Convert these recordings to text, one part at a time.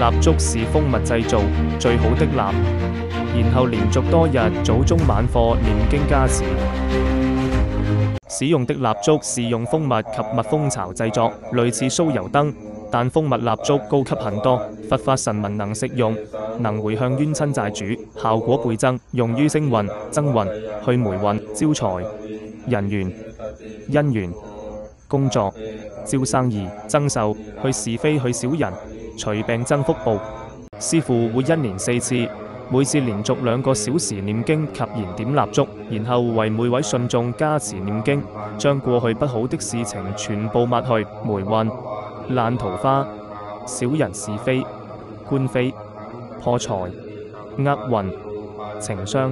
蠟燭是蜂蜜製造最好的蠟，然後連續多日早中晚課念經加持。使用的蠟燭是用蜂蜜及蜜蜂巢製作，類似酥油燈，但蜂蜜蠟燭高級很多。佛法神民能食用，能回向冤親債主，效果倍增，用於星運、增運、去霉運、招財、人緣、姻緣、工作、招生意、增壽、去是非、去小人、除病、增福報。師父會一年4次，每次連續2個小時念經及燃點蠟燭，然後為每位信眾加持念經，將過去不好的事情全部抹去，霉運、爛桃花、小人是非、官非、破財、厄運、情傷、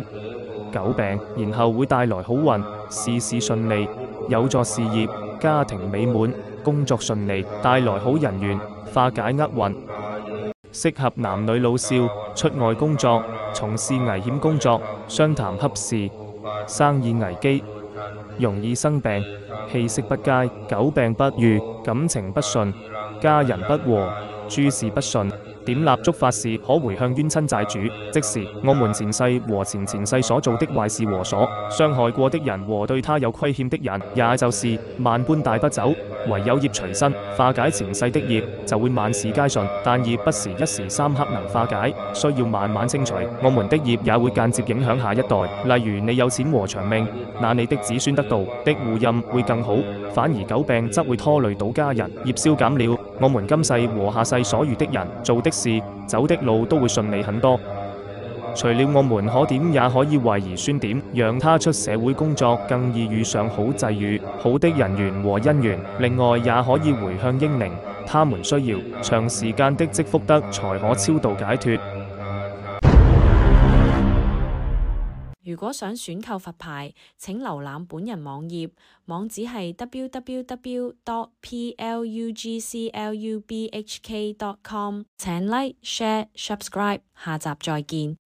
久病，然後會帶來好運，事事順利，有助事業、家庭美滿，工作順利，帶來好人緣，化解厄運。適合男女老少出外工作、從事危險工作、商談洽事、生意危機，容易生病、氣息不佳、久病不愈、感情不順、家人不和、諸事不順。點蠟燭發誓可回向冤親債主，即是我們前世和前前世所做的壞事和所傷害過的人和對他有虧欠的人，也就是萬般帶不走，唯有業隨身，化解前世的業，就會萬事皆順。但業不是一時三刻能化解，需要慢慢清除。我們的業也會間接影響下一代，例如你有錢和長命，那你的子孫得到的護蔭會更好，反而久病則會拖累到家人，業消減了，我們今世和下世所遇的人做的事走的路都會順利很多。除了我們可點，也可以為兒孫點，讓他出社會工作更易遇上好際遇、好的人緣和姻緣。另外也可以回向英靈，他們需要長時間的積福德才可超度解脫。如果想選購佛牌，請瀏覽本人網頁，網址係 www.plugclubhk.com。請 Like、Share、Subscribe，下集再見。